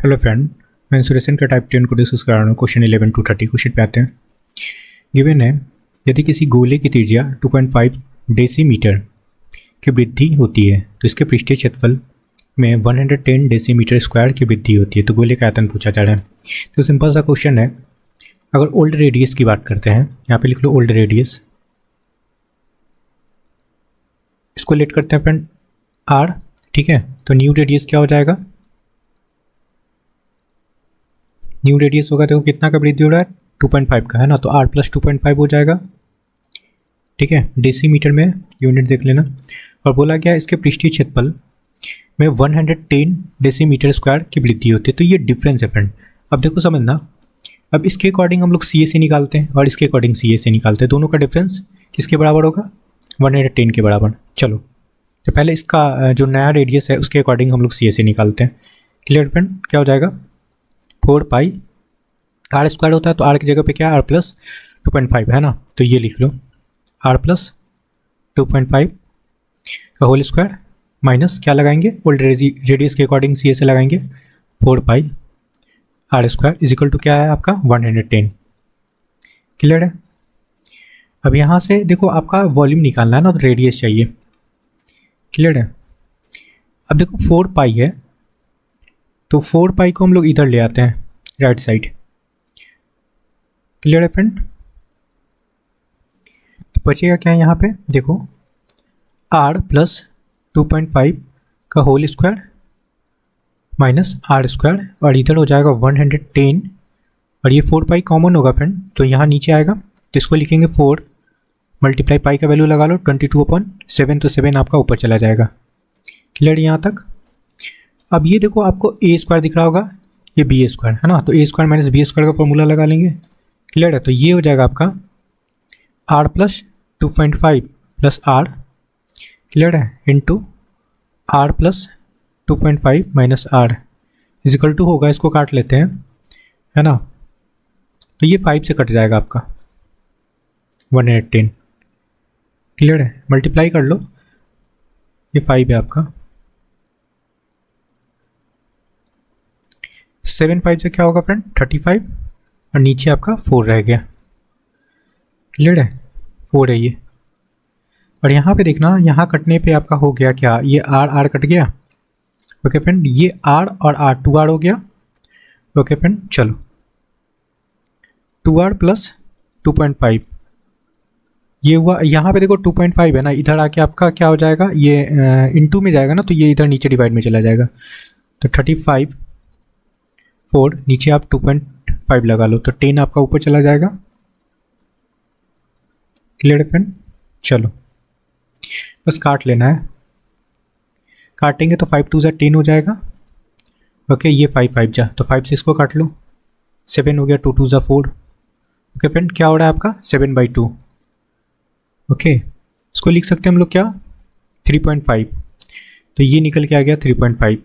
Hello friend, मैं इंसुरेशन का type 10 को डिस्कस कर रहा हूँ। क्वेश्चन 11 to 30 क्वेश्चन पे आते हैं। गिवन है, यदि किसी गोले की त्रिज्या 2.5 डेसीमीटर की वृद्धि होती है तो इसके पृष्ठीय क्षेत्रफल में 110 डेसीमीटर स्क्वायर की वृद्धि होती है। तो गोले का आयतन पूछा जा रहा है। तो सिंपल सा क्वेश्चन है। अगर ओल्ड रेडियस की बात करते हैं, यहाँ पे लिख लो ओल्ड रेडियस, इसको लेट करते हैं फ्रेंड आर, ठीक है। तो न्यू रेडियस क्या हो जाएगा? न्यू रेडियस होगा देखो कितना का वृद्धि हो रहा है, 2.5 का है ना, तो r प्लस 2.5 हो जाएगा, ठीक है। डेसीमीटर में यूनिट देख लेना। और बोला गया इसके पृष्ठीय क्षेत्रफल में 110 डेसीमीटर स्क्वायर की वृद्धि होती है। तो ये डिफरेंस है फ्रेंड। अब देखो समझना, अब इसके अकॉर्डिंग हम लोग सी ए से निकालते हैं और इसके अकॉर्डिंग सी ए से निकालते हैं। दोनों का डिफरेंस किसके बराबर होगा? 110 के बराबर। चलो तो पहले इसका जो नया रेडियस है उसके अकॉर्डिंग हम लोग सी ए से निकालते हैं। Clear friend? क्या हो जाएगा? 4 पाई आर स्क्वायर होता है, तो आर की जगह पे क्या है? आर प्लस 2.5 है ना, तो ये लिख लो आर प्लस 2.5 का होल स्क्वायर माइनस क्या लगाएंगे? ओल्ड रेडियस के अकॉर्डिंग सी ए से लगाएंगे 4 pi R square is equal to क्या है आपका? 110। क्लियर है? अब यहाँ से देखो आपका वॉल्यूम निकालना है ना, तो रेडियस चाहिए। क्लियर है? अब देखो 4 पाई है, तो 4 पाई को हम लोग इधर ले आते हैं राइट साइड। क्लियर है फ्रेंड? तो बचेगा क्या है यहाँ पे? देखो r प्लस 2.5 का whole square minus R square, और इधर हो जाएगा 110, और ये 4 पाई कॉमन होगा फ्रेंड, तो यहाँ नीचे आएगा, तो इसको लिखेंगे 4 मल्टीप्लाई पाई का वैल्यू लगा लो 22/7, तो 7 आपका ऊपर चला जाएगा। क्लियर यहाँ तक? अब ये देखो आपको ए स्क्वायर दिख रहा होगा, ये बी स्क्वायर है ना, तो ए स्क्वायर माइनस बी स्क्वायर का फॉर्मूला लगा लेंगे। क्लियर है? तो ये हो जाएगा आपका r plus 2.5 plus R, clear है, into R plus 2.5 minus R equal to होगा, इसको काट लेते हैं है ना, तो ये 5 से कट जाएगा आपका 110। क्लियर है? मल्टीप्लाई कर लो, ये 5 है आपका, 7 5 से क्या होगा फ्रेंड? 35, और नीचे आपका 4 रह गया। क्लियर है? 4 है ये। और यहाँ पे देखना, यहाँ कटने पे आपका हो गया क्या? ये आर कट गया। ओके फ्रेंड, ये आर और आर 2r हो गया। ओके फ्रेंड, चलो 2r प्लस 2.5 ये हुआ। यहाँ पे देखो 2.5 है ना, इधर आके आपका क्या हो जाएगा? ये इनटू में जाएगा ना, तो ये इधर नीचे डिवाइड में चला जाएगा, तो 35 4 नीचे आप 2.5 लगा लो, तो 10 आपका ऊपर चला जाएगा। क्लियर है फ्रेंड? चलो बस काट लेना है, काटेंगे तो 5 2 जा 10 हो जाएगा। ओके, ये 5 5 जा, तो 5 से इसको काट लो, 7 हो गया, 2 2 जा 4। ओके फ्रेंड, क्या हो रहा है आपका? 7/2। ओके, इसको लिख सकते हैं हम लोग क्या? 3.5, तो ये निकल के आ गया 3.5।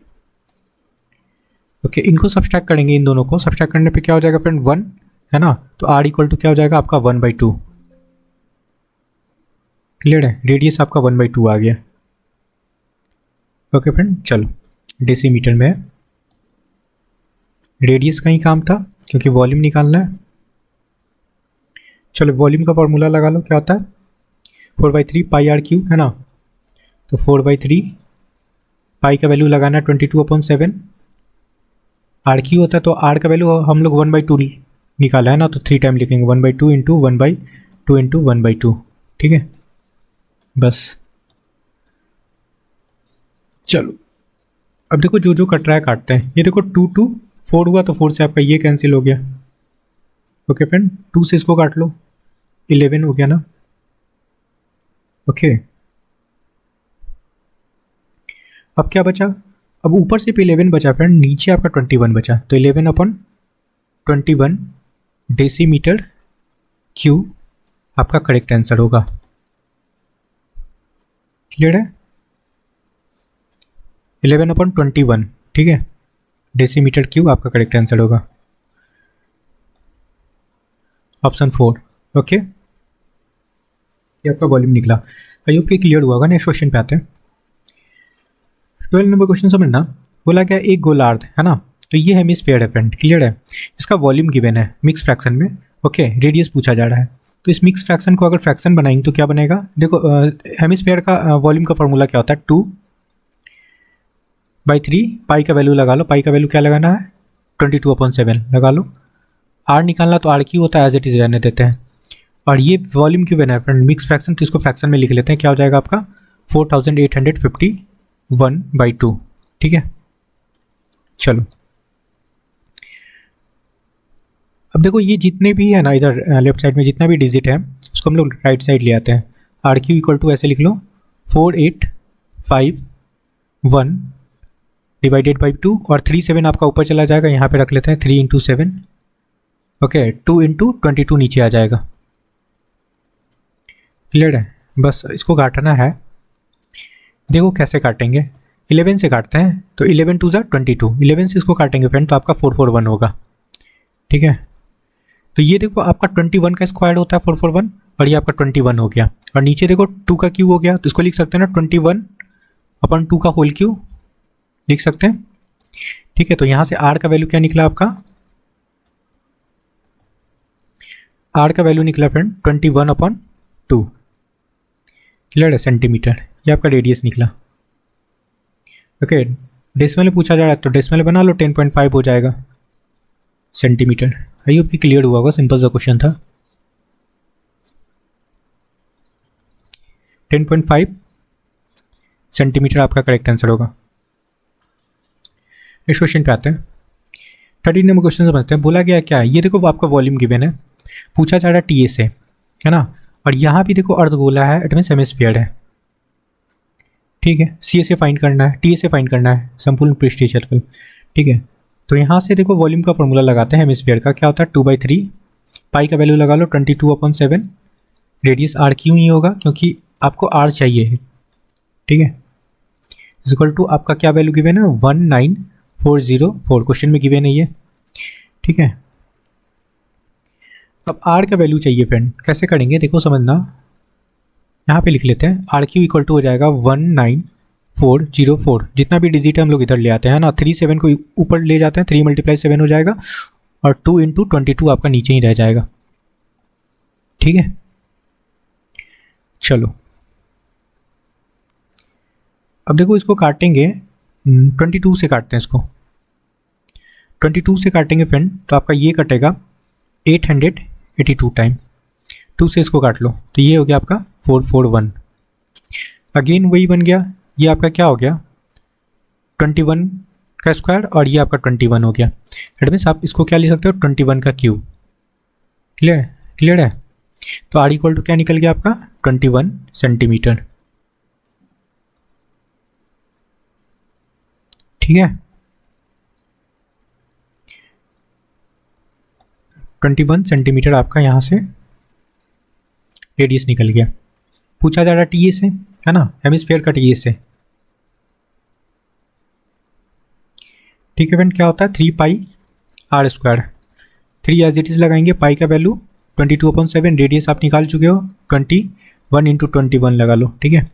ओके, इनको सब्सट्रैक्ट करेंगे, इन दोनों को सब्सट्रैक्ट करने पे क्या हो जाएगा फ्रेंड? 1 है ना, तो r इक्वल टू क्या हो जाएगा आपका? 1/2। क्लियर है? रेडियस आपका 1/2 आ गया। ओके फ्रेंड, चलो डेसीमीटर में रेडियस का ही काम था क्योंकि वॉल्यूम निकालना है। चलो वॉल्यूम का फॉर्मूला लगा लो, क्या होता है? 4/3 पाई आर क्यू है ना, तो 4/3 पाई का वैल्यू लगाना है 22/7, आर क्यू होता है, तो आर का वैल्यू हम लोग 1/2 निकाला है ना, तो 3 टाइम लिखेंगे 1/2 इंटू 1/2 इंटू 1/2। ठीक है, बस। चलो अब देखो जो जो कट रहा है काटते हैं। ये देखो 2 2 4 हुआ, तो 4 से आपका ये कैंसिल हो गया। ओके फ्रेंड, 2 से इसको काट लो, 11 हो गया ना। ओके, अब क्या बचा? अब ऊपर से 11 बचा फ्रेंड, नीचे आपका 21 बचा, तो 11/21 डेसीमीटर क्यू आपका करेक्ट आंसर होगा। क्लियर है? 11/21, ठीक है, डेसीमीटर क्यू आपका करेक्ट आंसर होगा, ऑप्शन 4। ओके, ये आपका वॉल्यूम निकला। आई होप कि क्लियर हुआ होगा। नेक्स्ट क्वेश्चन पे आते हैं। 12 नंबर क्वेश्चन समझना। बोला गया एक गोलार्ध है ना, तो ये हेमिस्फीयर है फ्रेंड, क्लियर है। इसका वॉल्यूम गिवन है मिक्स फ्रैक्शन में, ओके, रेडियस पूछा जा रहा है। तो इस मिक्स फ्रैक्शन को अगर फ्रैक्शन बनाएंगे तो क्या बनेगा, देखो हेमिस्फीयर का वॉल्यूम का फॉर्मूला क्या होता है, 2/3 पाई का वैल्यू लगा लो, पाई का वैल्यू क्या लगाना है 22/7 लगा लो। आर निकालना तो आर क्यू होता है, एज इट इज रहने देते हैं। और ये वॉल्यूम क्यों बना है फ्रेंड, मिक्स फ्रैक्शन, तो इसको फ्रैक्शन में लिख लेते हैं, क्या हो जाएगा आपका 4851/2, ठीक है। चलो अब देखो ये जितने भी है ना इधर लेफ्ट साइड में जितना भी डिजिट है उसको हम लोग राइट साइड ले आते हैं। आर क्यू इक्वल टू ऐसे लिख लो 4851 डिवाइडेड बाई 2 और 3 7 आपका ऊपर चला जाएगा, यहाँ पे रख लेते हैं 3 × 7, ओके 2 × 22 नीचे आ जाएगा, क्लियर है। बस इसको काटना है, देखो कैसे काटेंगे, 11 से काटते हैं तो 11 2 22, 11 से इसको काटेंगे फ्रेंड तो आपका 441 होगा, ठीक है। तो ये देखो आपका 21 का स्क्वायर होता है 441 और ये आपका 21 हो गया, और नीचे देखो 2 का क्यू हो गया, तो इसको लिख सकते हैं ना 21/2 का होल क्यू लिख सकते हैं, ठीक है। तो यहाँ से आर का वैल्यू क्या निकला आपका, आर का वैल्यू निकला फ्रेंड 21/2, क्लियर है, सेंटीमीटर। ये आपका रेडियस निकला, ओके। डेसिमल पूछा जा रहा है तो डेसिमल बना लो, 10.5 हो जाएगा सेंटीमीटर। आई होप कि क्लियर हुआ होगा, सिंपल सा क्वेश्चन था। 10.5 सेंटीमीटर आपका करेक्ट आंसर होगा। नेक्स्ट क्वेश्चन पे आते हैं। 13 नंबर क्वेश्चन समझते हैं। बोला गया क्या है, ये देखो आपका वॉल्यूम गिवन है, पूछा जा रहा है टी ए से, है ना, और यहाँ भी देखो अर्धगोला है, इट मीन्स हेमिस्फीयर है, ठीक है। सी ए से फाइंड करना है, टी ए से फाइंड करना है, संपूर्ण पृष्ठीय क्षेत्रफल, ठीक है। तो यहाँ से देखो वॉल्यूम का फॉर्मूला लगाते हैं हेमिस्फीयर का, क्या होता है 2/3, पाई का वैल्यू लगा लो 22/7, रेडियस आर क्यों नहीं होगा क्योंकि आपको आर चाहिए, ठीक है। इक्वल टू आपका क्या वैल्यू गिवन है 19404, क्वेश्चन में गिवन है ये, ठीक है। अब आर का वैल्यू चाहिए फ्रेंड, कैसे करेंगे देखो समझना, यहाँ पे लिख लेते हैं आर क्यू इक्वल टू हो जाएगा 19404, जितना भी डिजिट है हम लोग इधर ले आते हैं ना, 3 7 को ऊपर ले जाते हैं, 3 × 7 हो जाएगा और 2 × 22 आपका नीचे ही रह जाएगा, ठीक है। चलो अब देखो इसको काटेंगे 22 से काटते हैं इसको, 22 से काटेंगे फ्रेंड तो आपका ये कटेगा 882 टाइम, 2 से इसको काट लो तो ये हो गया आपका 441, अगेन वही बन गया, ये आपका क्या हो गया 21 का स्क्वायर और ये आपका 21 हो गया, दैट मीन्स आप इसको क्या लिख सकते हो 21 का क्यूब, क्लियर है। तो आर इक्वल टू क्या निकल गया आपका 21 सेंटीमीटर, ठीक है। 21 सेंटीमीटर आपका यहाँ से रेडियस निकल गया। पूछा जा रहा है टी ए से, है ना, हेमिस्फीयर का टी ए से, ठीक है फ्रेंड। क्या होता है 3 pi R square, 3 as it is लगाएंगे, पाई का वैल्यू 22/7, रेडियस आप निकाल चुके हो 21 × 21 लगा लो, ठीक है।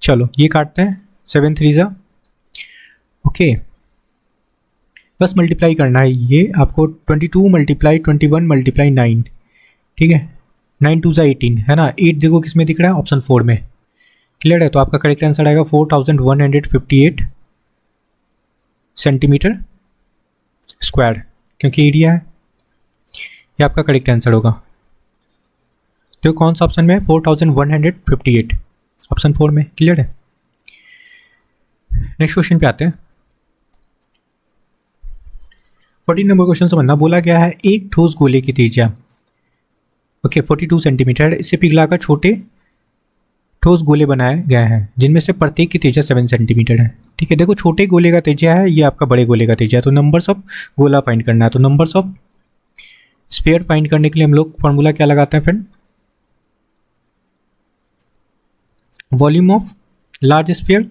चलो ये काटते हैं 7 3 ओके, बस मल्टीप्लाई करना है, ये आपको 22 × 21 × 9, ठीक है, 9 2 18 है ना, 8 देखो किस में दिख रहा है ऑप्शन 4 में, क्लियर है। तो आपका करेक्ट आंसर आएगा 4158 सेंटीमीटर स्क्वायर, क्योंकि एरिया है, ये आपका करेक्ट आंसर होगा। तो कौन सा ऑप्शन में है 4158 ऑप्शन 4 में, क्लियर है। नेक्स्ट क्वेश्चन पे आते हैं। 14 नंबर क्वेश्चन समझना, बोला गया है एक ठोस गोले की त्रिज्या, ओके 42 सेंटीमीटर, इससे पिघलाकर छोटे ठोस गोले बनाए गए हैं जिनमें से प्रत्येक की त्रिज्या 7 सेंटीमीटर है, ठीक है। देखो छोटे गोले का त्रिज्या है, ये आपका बड़े गोले का त्रिज्या है, तो नंबर्स ऑफ गोला फाइंड करना है। तो नंबर्स ऑफ स्फीयर फाइंड करने के लिए हम लोग फॉर्मूला क्या लगाते हैं friend, volume of large sphere,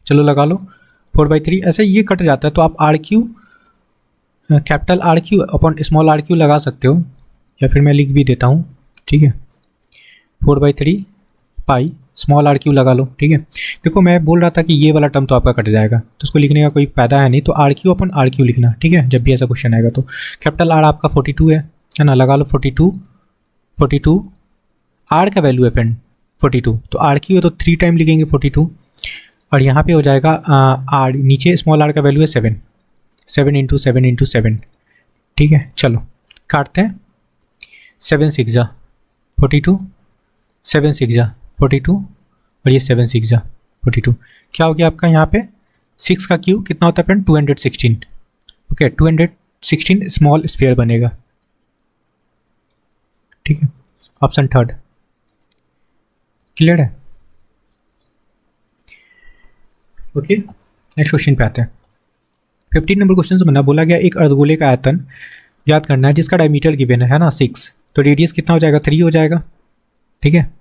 चलो लगा लो 4/3, ऐसे ये कट जाता है तो आप R Q capital R Q upon small R Q लगा सकते हो, या फिर मैं लिख भी देता हूँ, ठीक है। 4/3 पाई स्मॉल आर क्यू लगा लो, ठीक है। देखो मैं बोल रहा था कि ये वाला टर्म तो आपका कट जाएगा, तो उसको लिखने का कोई फायदा है नहीं, तो R Q upon R Q लिखना, ठीक है, जब भी ऐसा क्वेश्चन आएगा तो। कैपिटल आर आपका 42 है ना, लगा लो 42 आर का वैल्यू है फ्रेंड 42, तो आर क्यू है तो 3 टाइम लिखेंगे 42, और यहाँ पे हो जाएगा आर, नीचे स्मॉल आर का वैल्यू है 7 इंटू 7, ठीक है। चलो काटते हैं, 7 6 जा 42, 7 6 जा 42, और ये 7 6 जा 42, क्या हो गया आपका यहाँ पे 6 का क्यू कितना होता है फ्रेंड 216, ओके 216 स्मॉल स्फीयर बनेगा, ठीक है। ऑप्शन थर्ड क्लियर है, ओके। नेक्स्ट क्वेश्चन पे आते हैं। 15 नंबर क्वेश्चन से बना बोला गया एक अर्धगोले का आयतन याद करना है जिसका डायमीटर गिवन है ना 6, तो रेडियस कितना हो जाएगा 3 हो जाएगा, ठीक है।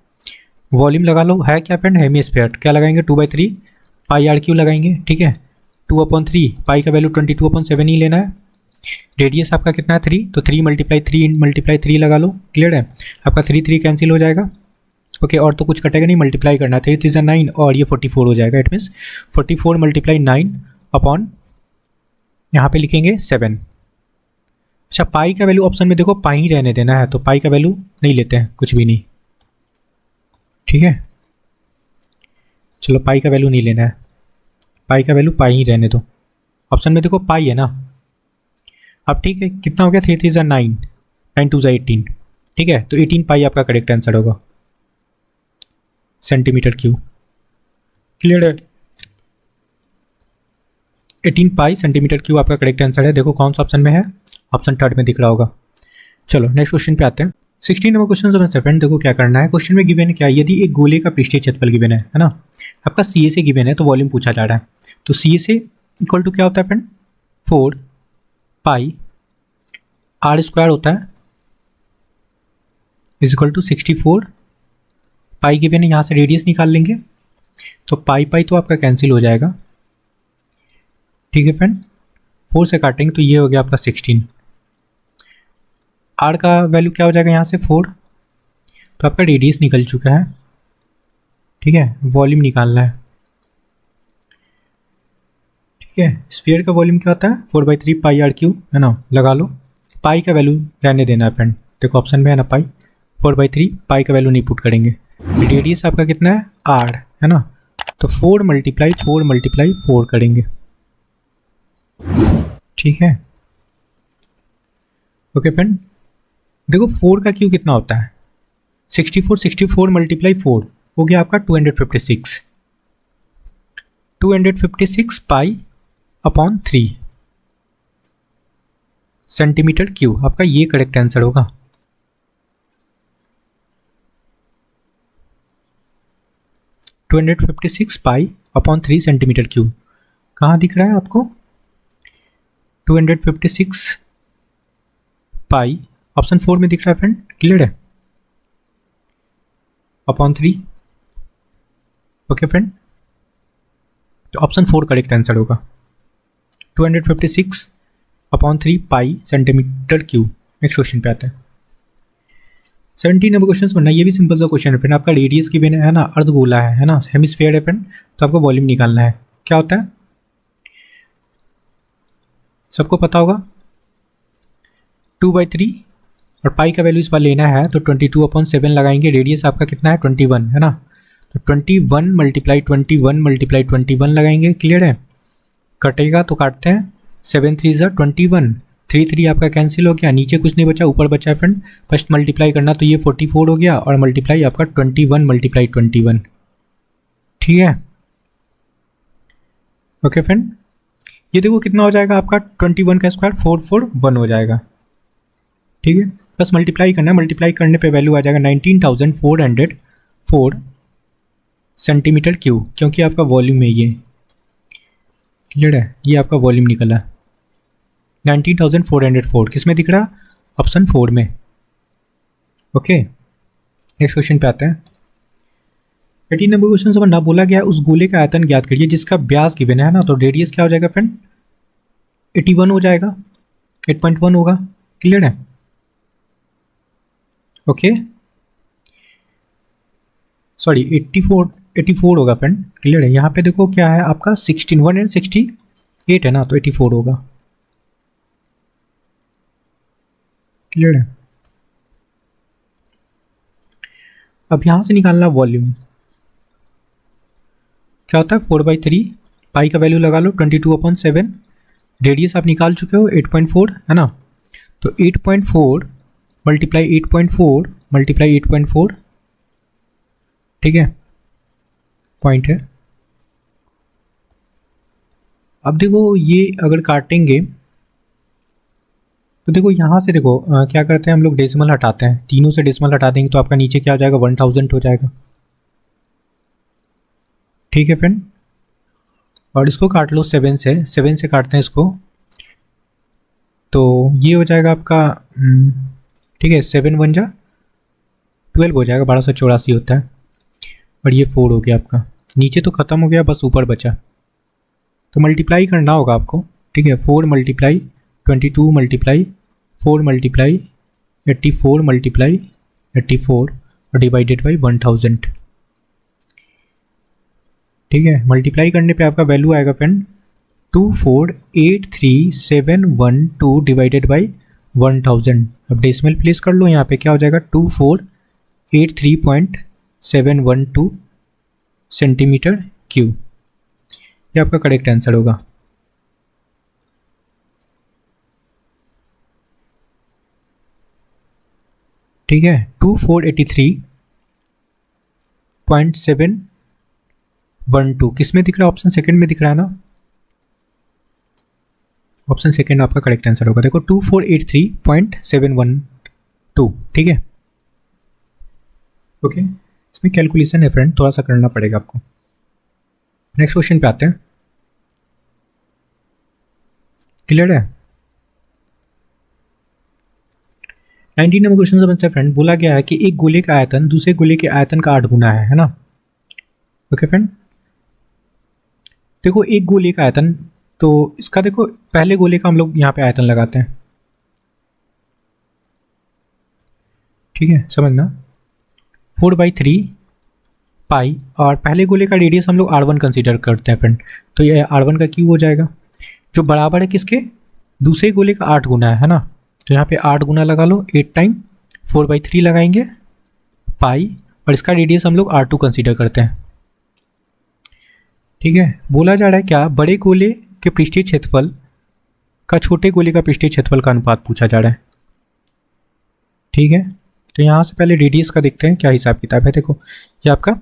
वॉल्यूम लगा लो, है क्या फ्रेंड हेमीस्फीयर, क्या लगाएंगे 2/3 पाई आर क्यू लगाएंगे, ठीक है। 2/3 पाई का वैल्यू 22/7 ही लेना है। रेडियस आपका कितना है 3, तो 3 × 3 लगा लो, क्लियर है। आपका 3 कैंसिल हो जाएगा, ओके। और तो कुछ कटेगा नहीं, मल्टीप्लाई करना है, 3 3 जा 9 और ये 44 हो जाएगा। इट मीन्स 44 × 9 अपॉन यहाँ पे लिखेंगे 7। अच्छा पाई का वैल्यू ऑप्शन में देखो पाई ही रहने देना है, तो पाई का वैल्यू नहीं लेते हैं, कुछ भी नहीं, ठीक है। चलो पाई का वैल्यू नहीं लेना है, पाई का वैल्यू पाई ही रहने दो। ऑप्शन में देखो पाई है ना, अब ठीक है कितना हो गया 3 3 जा 9, 9 2 जा 18, ठीक है। तो 18 पाई आपका करेक्ट आंसर होगा, सेंटीमीटर क्यूब, क्लियर है। 18 पाई सेंटीमीटर क्यूब आपका करेक्ट आंसर है। देखो कौन सा ऑप्शन में है, ऑप्शन थर्ड में दिख रहा होगा। चलो नेक्स्ट क्वेश्चन पे आते हैं। 16 नंबर क्वेश्चन समझते फ्रेंड, देखो क्या करना है। क्वेश्चन में गिवन है क्या, यदि एक गोले का पृष्ठीय क्षेत्रफल गिवन है ना, आपका सी ए से गिवन है तो वॉल्यूम पूछा जा रहा है, तो सी ए से इक्वल टू क्या होता है फ्रेंड 4 पाई आर स्क्वायर होता है is equal to 64 pi given है। यहाँ से रेडियस निकाल लेंगे तो पाई पाई तो आपका कैंसिल हो जाएगा, ठीक है फ्रेंड। 4 से काटेंगे तो ये हो गया आपका 16, आर का वैल्यू क्या हो जाएगा यहाँ से 4, तो आपका रेडियस निकल चुका है, ठीक है। वॉल्यूम निकालना है, ठीक है। स्फीयर का वॉल्यूम क्या होता है 4/3 पाई आर क्यू है ना, लगा लो। पाई का वैल्यू रहने देना है फ्रेंड, देखो ऑप्शन में है ना पाई, 4/3 पाई का वैल्यू नहीं पुट करेंगे। रेडियस आपका कितना है आर है ना, तो 4 × 4 करेंगे, ठीक है, ओके फ्रेंड। देखो 4 का क्यू कितना होता है 64 × 4 हो गया आपका 256 पाई अपॉन 3 सेंटीमीटर क्यूब, आपका ये करेक्ट आंसर होगा। पाई अपॉन 3 सेंटीमीटर क्यूब कहाँ दिख रहा है आपको 256 पाई ऑप्शन 4 में दिख रहा है फ्रेंड, क्लियर है, अपॉन 3, ओके फ्रेंड। तो ऑप्शन 4 करेक्ट आंसर होगा 256 अपॉन 3 पाई सेंटीमीटर क्यूब। नेक्स्ट क्वेश्चन पे आते हैं। 17 नंबर क्वेश्चन बनना, ये भी सिंपल सा क्वेश्चन है फ्रेंड। आपका रेडियस की बिना है ना, अर्धगोला है ना, हेमिस्फीयर है फ्रेंड, तो आपको वॉल्यूम निकालना है। क्या होता है सबको पता होगा 2/3 और पाई का वैल्यू इस बार लेना है तो 22/7 लगाएंगे। रेडियस आपका कितना है 21 है ना, तो 21 × 21 लगाएंगे, क्लियर है। कटेगा तो काटते हैं 7 3 जा 21, 3 3 आपका कैंसिल हो गया, नीचे कुछ नहीं बचा ऊपर बचा है फ्रेंड। फर्स्ट मल्टीप्लाई करना तो ये 44 हो गया और मल्टीप्लाई आपका 21 × 21, ठीक है, ओके फ्रेंड। ये देखो कितना हो जाएगा आपका 21 का स्क्वायर 441 हो जाएगा, ठीक है। बस मल्टीप्लाई करना है, मल्टीप्लाई करने पे वैल्यू आ जाएगा 19,404 सेंटीमीटर क्यूब, क्योंकि आपका वॉल्यूम है ये, क्लियर है। ये आपका वॉल्यूम निकला 19,404, किस में दिख रहा ऑप्शन 4 में, ओके। नेक्स्ट क्वेश्चन पे आते हैं। 18 नंबर क्वेश्चन से ना बोला गया उस गोले का आयतन ज्ञात करिए जिसका व्यास गिवन है ना, तो रेडियस क्या हो जाएगा फ्रेंड 81 हो जाएगा, 8.1 होगा, क्लियर है, ओके। सॉरी 84 होगा फ्रेंड, क्लियर है। यहाँ पे देखो क्या है आपका 168 है ना, तो 84 होगा, क्लियर है। अब यहाँ से निकालना वॉल्यूम, क्या होता है 4/3, पाई का वैल्यू लगा लो 22/7, रेडियस आप निकाल चुके हो 8.4 है ना, तो 8.4 मल्टीप्लाई 8.4 मल्टीप्लाई 8.4, ठीक है, पॉइंट है। अब देखो ये अगर काटेंगे तो देखो यहाँ से देखो क्या करते हैं हम लोग, डेसिमल हटाते हैं, तीनों से डेसिमल हटा देंगे तो आपका नीचे क्या हो जाएगा 1000 हो जाएगा, ठीक है फ्रेंड। और इसको काट लो 7 से काटते हैं इसको, तो ये हो जाएगा आपका ठीक है, 7 1 जा 12 हो जाएगा, 1284 होता है। और ये 4 हो गया आपका, नीचे तो ख़त्म हो गया, बस ऊपर बचा, तो मल्टीप्लाई करना होगा आपको, ठीक है। 4 मल्टीप्लाई 22 मल्टीप्लाई 4 मल्टीप्लाई 84 मल्टीप्लाई 84 और डिवाइडेड बाई 1000, ठीक है। मल्टीप्लाई करने पे आपका वैल्यू आएगा फ्रेंड 2483712 डिवाइडेड बाई 1000। अब डेसिमल प्लेस कर लो यहाँ पे, क्या हो जाएगा 2483.712 सेंटीमीटर क्यूब, ये आपका करेक्ट आंसर होगा। ठीक है, 2483.712 किस में दिख रहा है, ऑप्शन सेकंड में दिख रहा है ना, ऑप्शन सेकंड आपका करेक्ट आंसर होगा। देखो 2483.712, ठीक है, ओके। इसमें कैलकुलेशन है फ्रेंड, थोड़ा सा करना पड़ेगा आपको। नेक्स्ट क्वेश्चन पे आते हैं, क्लियर है। 19 नंबर क्वेश्चन समझते हैं फ्रेंड। बोला गया है कि एक गोले का आयतन दूसरे गोले के आयतन का 8 गुना है ना, ओके फ्रेंड। देखो एक गोले का आयतन, तो इसका देखो पहले गोले का हम लोग यहाँ पे आयतन लगाते हैं, ठीक है, समझना 4/3 पाई, और पहले गोले का रेडियस हम लोग r1 कंसीडर करते हैं फ्रेंड, तो ये r1 का क्यूब हो जाएगा, जो बराबर है किसके, दूसरे गोले का 8 गुना है ना, तो यहाँ पे 8 गुना लगा लो, 8 टाइम 4/3 लगाएंगे पाई, और इसका रेडियस हम लोग r2 कंसीडर करते हैं, ठीक है। बोला जा रहा है क्या, बड़े गोले के पृष्ठीय क्षेत्रफल का छोटे गोले का पृष्ठीय क्षेत्रफल का अनुपात पूछा जा रहा है, ठीक है। तो यहाँ से पहले रेडियस का देखते हैं क्या हिसाब किताब है। देखो ये आपका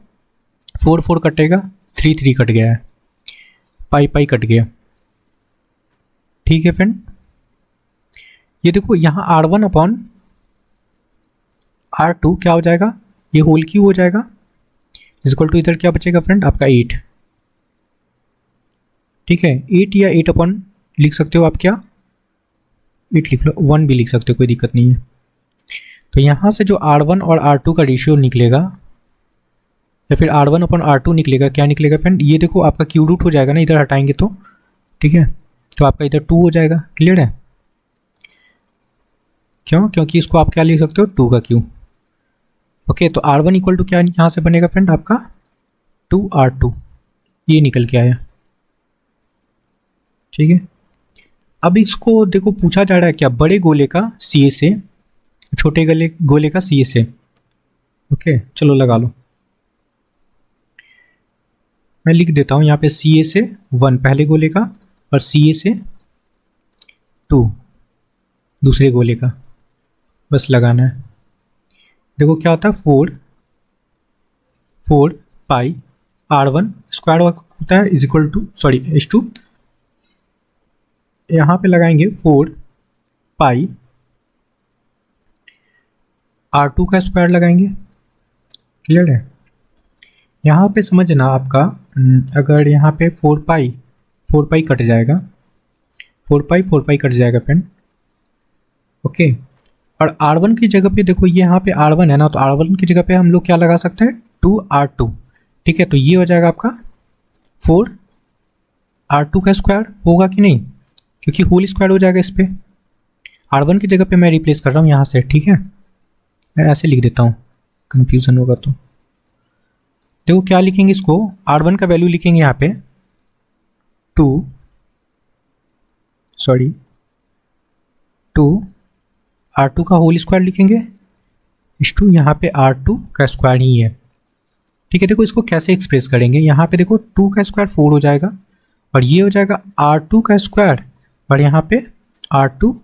4 4 कटेगा, 3 3 कट गया है, पाई पाई कट गया, ठीक है फ्रेंड। ये देखो यहाँ r1 अपॉन r2 क्या हो जाएगा, ये होल क्यूब हो जाएगा, इक्वल टू इधर क्या बचेगा फ्रेंड आपका 8, ठीक है। 8 या 8 अपॉन लिख सकते हो आप, क्या 8 लिख लो, 1 भी लिख सकते हो, कोई दिक्कत नहीं है। तो यहाँ से जो r1 और r2 का रेशियो निकलेगा, या फिर r1 अपॉन r2 निकलेगा, क्या निकलेगा फ्रेंड, ये देखो आपका क्यूब रूट हो जाएगा ना, इधर हटाएंगे तो, ठीक है, तो आपका इधर 2 हो जाएगा, क्लियर है। क्यों, क्योंकि इसको आप क्या लिख सकते हो 2 का क्यूब, ओके। तो r1 इक्वल टू क्या यहाँ से बनेगा फ्रेंड आपका 2r2, ये निकल के आया, ठीक है। अब इसको देखो पूछा जा रहा है क्या, बड़े गोले का सी से छोटे गोले का सी से, ओके, चलो लगा लो, मैं लिख देता हूँ यहाँ पे सी से 1 पहले गोले का, और सी से 2 दूसरे गोले का, बस लगाना है। देखो क्या होता है 4 पाई r1 स्क्वायर होता है is equal to, sorry h2, यहाँ पे लगाएंगे 4 पाई r2 का स्क्वायर लगाएंगे, क्लियर है। यहाँ पे समझना आपका, अगर यहाँ पे 4 पाई कट जाएगा, 4 पाई कट जाएगा फ्रेंड, ओके। और r1 की जगह पे देखो ये यहाँ पे r1 है ना, तो r1 की जगह पे हम लोग क्या लगा सकते हैं 2r2, ठीक है। तो ये हो जाएगा आपका 4 r2 का स्क्वायर होगा कि नहीं, क्योंकि होल स्क्वायर हो जाएगा इस पर, r1 की जगह पे मैं रिप्लेस कर रहा हूँ यहाँ से, ठीक है। मैं ऐसे लिख देता हूँ, कंफ्यूजन होगा तो, देखो क्या लिखेंगे इसको, R1 का वैल्यू लिखेंगे यहाँ पे 2 R2 का होल स्क्वायर लिखेंगे इस टू यहाँ पे R2 का स्क्वायर ही है। ठीक है, देखो इसको कैसे एक्सप्रेस करेंगे, यहाँ पे देखो 2 का स्क्वायर 4 हो जाएगा और ये हो जाएगा R2 का स्क्वायर और यहाँ पे R2